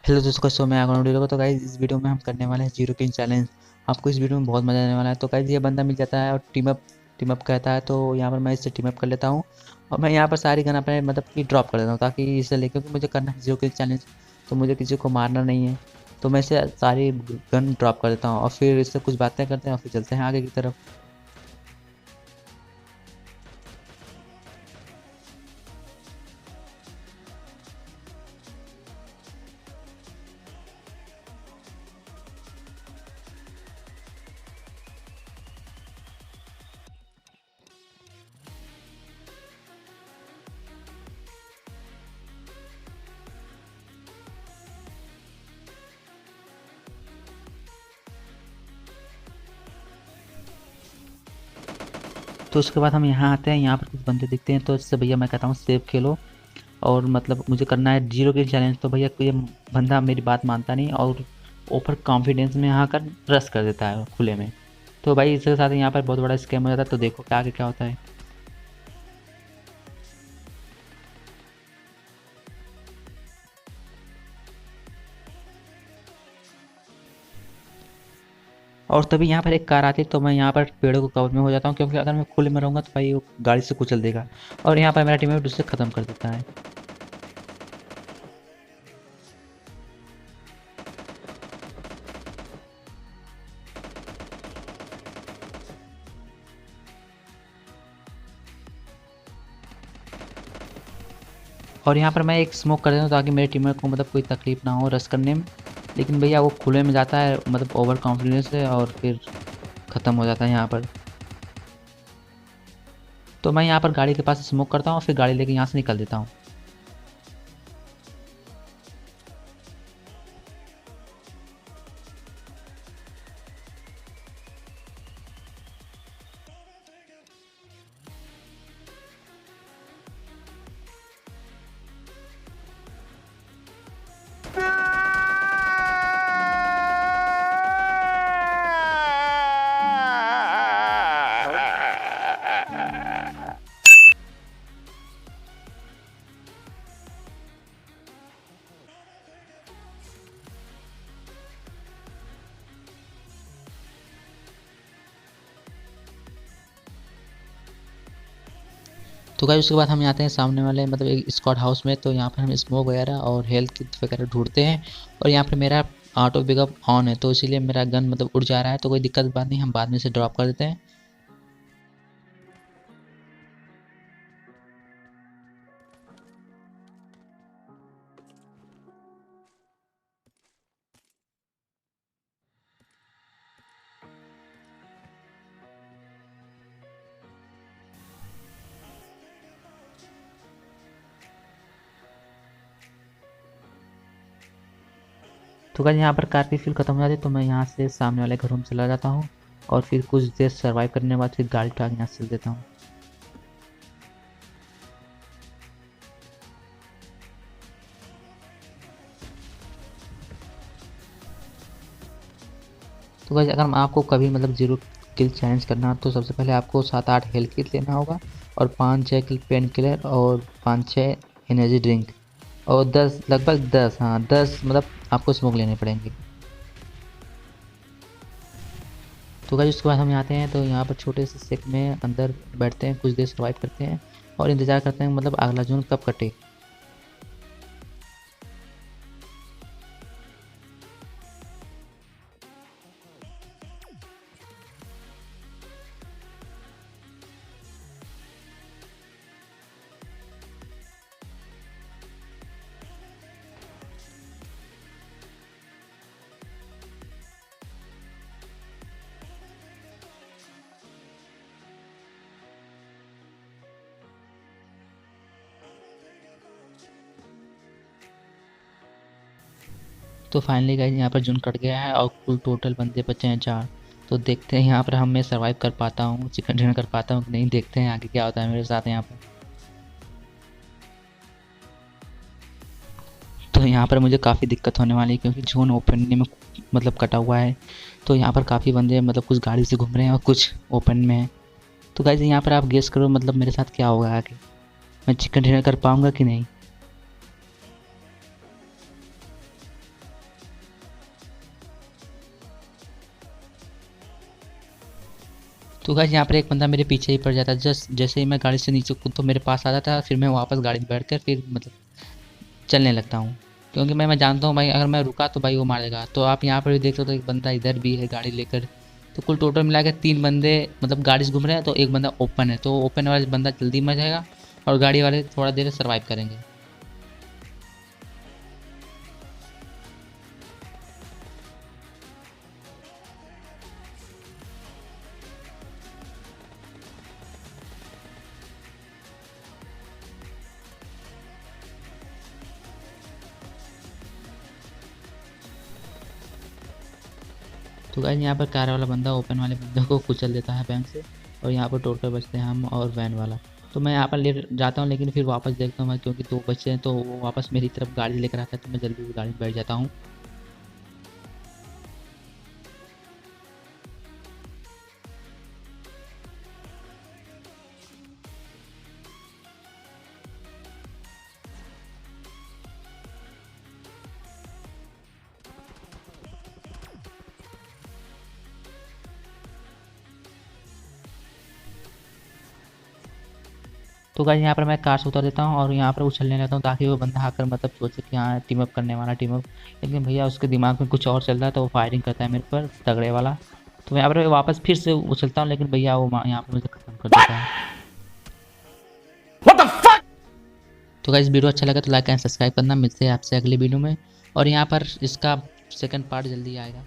Hello दोस्तों, कैसे हो? मैं आगे वीडियो को। तो गाइस इस वीडियो में हम करने वाले हैं 0 किल चैलेंज। आपको इस वीडियो में बहुत मजा आने वाला है। तो गाइस ये बंदा मिल जाता है और टीम अप कहता है, तो यहाँ पर मैं इससे टीम अप कर लेता हूँ। और मैं यहाँ पर सारी गन अपने मतलब कि ड्रॉप कर देता हूँ, ताकि इसे लेकर क्योंकि मुझे करना है 0 किल चैलेंज। तो मुझे किसी को मारना नहीं है, तो मैं इसे सारी गन ड्रॉप कर देता हूँ और फिर इससे कुछ बातें करते हैं और फिर चलते हैं आगे की तरफ। तो उसके बाद हम यहाँ आते हैं, यहाँ पर कुछ बंदे दिखते हैं, तो इससे भैया मैं कहता हूँ सेफ खेलो। और मतलब मुझे करना है 0 किल चैलेंज। तो भैया ये बंदा मेरी बात मानता नहीं और ओवर कॉन्फिडेंस में यहाँ कर रश कर देता है खुले में। तो भाई इसके साथ यहाँ पर बहुत बड़ा स्कैम हो जाता है। तो देखो क्या आगे क्या होता है। और तभी यहाँ पर एक कार आती है, तो मैं यहाँ पर पेड़ों को कवर में हो जाता हूँ, क्योंकि अगर मैं खुले में रहूँगा तो भाई वो गाड़ी से कुचल देगा। और यहाँ पर मेरा टीममेट उससे ख़त्म कर देता है। और यहाँ पर मैं एक स्मोक कर देता हूँ, ताकि मेरे टीममेट को मतलब कोई तकलीफ ना हो रश करने में। लेकिन भैया वो खुले में जाता है मतलब ओवर कॉन्फिडेंस से, और फिर ख़त्म हो जाता है यहाँ पर। तो मैं यहाँ पर गाड़ी के पास स्मोक करता हूँ, फिर गाड़ी लेके यहाँ से निकल देता हूँ। तो गाइस उसके बाद हम आते हैं सामने वाले मतलब एक स्क्वाड हाउस में। तो यहाँ पर हम स्मोक वगैरह और हेल्थ किट वगैरह ढूंढते हैं। और यहाँ पर मेरा ऑटो पिकअप ऑन है, तो इसीलिए मेरा गन मतलब उड़ जा रहा है। तो कोई दिक्कत बात नहीं, हम बाद में से ड्रॉप कर देते हैं। तो गाइस यहाँ पर कार की फ्यूल खत्म हो जाती है, तो मैं यहाँ से सामने वाले घरों में चला जाता हूँ। और फिर कुछ देर सर्वाइव करने के बाद फिर गाड़ी उठा के यहाँ से चल देता हूँ। तो गाइस अगर आपको कभी मतलब 0 किल चैलेंज करना, तो सबसे पहले आपको 7-8 हेल्थ किट लेना होगा, और 5-6 किल पेन किलर, और 5-6 एनर्जी ड्रिंक, और 10 लगभग 10, हाँ 10 मतलब आपको स्मोक लेने पड़ेंगे। तो गाइस उसके बाद हम आते हैं, तो यहाँ पर छोटे से सेक में अंदर बैठते हैं, कुछ देर सर्वाइव करते हैं और इंतज़ार करते हैं मतलब अगला जोन कब कटे। तो फाइनली गाइस यहाँ पर जोन कट गया है और कुल टोटल बंदे बचे हैं 4। तो देखते हैं यहाँ पर हम मैं सर्वाइव कर पाता हूँ, चिकन डिनर कर पाता हूँ कि नहीं। देखते हैं आगे क्या होता है मेरे साथ यहाँ पर। तो यहाँ पर मुझे काफ़ी दिक्कत होने वाली है, क्योंकि जोन ओपन में मतलब कटा हुआ है। तो यहाँ पर काफ़ी बंदे मतलब कुछ गाड़ी से घूम रहे हैं और कुछ ओपन में हैं। तो गाइस यहाँ पर आप गेस करो मतलब मेरे साथ क्या होगा आगे, मैं चिकन डिनर कर पाऊँगा कि नहीं। तो गाइस यहाँ पर एक बंदा मेरे पीछे ही पड़ जाता है। जस्ट जैसे ही मैं गाड़ी से नीचे कूद तो मेरे पास आ जाता है, फिर मैं वापस गाड़ी में बैठ कर फिर मतलब चलने लगता हूँ, क्योंकि मैं जानता हूँ भाई अगर मैं रुका तो भाई वो मारेगा। तो आप यहाँ पर भी देख सकते हो एक बंदा इधर भी है गाड़ी लेकर। तो कुल टोटल मिला के 3 बंदे मतलब गाड़ी से घूम रहे हैं, तो एक बंदा ओपन है, तो ओपन वाला बंदा जल्दी मर जाएगा और गाड़ी वाले थोड़ा देर सर्वाइव करेंगे। तो गाइस यहाँ पर कार वाला बंदा ओपन वाले बंदे को कुचल देता है बैंक से, और यहाँ पर टोटल बचते हैं हम और वैन वाला। तो मैं यहाँ पर ले जाता हूँ, लेकिन फिर वापस देखता हूँ मैं, क्योंकि 2 बच्चे हैं तो वो वापस मेरी तरफ गाड़ी लेकर आता है, तो मैं जल्दी से गाड़ी में बैठ जाता हूँ। तो गाइस यहाँ पर मैं कार से उतर देता हूँ और यहाँ पर उछलने लगता हूँ, ताकि वो बंदा आकर मतलब सोचे कि हाँ टीम अप करने वाला टीम अप। लेकिन भैया उसके दिमाग में कुछ और चल रहा है, तो वो फायरिंग करता है मेरे पर तगड़े वाला। तो मैं यहाँ पर वापस फिर से उछलता हूँ, लेकिन भैया वो यहाँ पर मुझे खत्म कर देता है। तो गाइस वीडियो अच्छा लगा तो लाइक एंड सब्सक्राइब करना। मिलते हैं आपसे अगले वीडियो में, और यहाँ पर इसका सेकंड पार्ट जल्दी आएगा।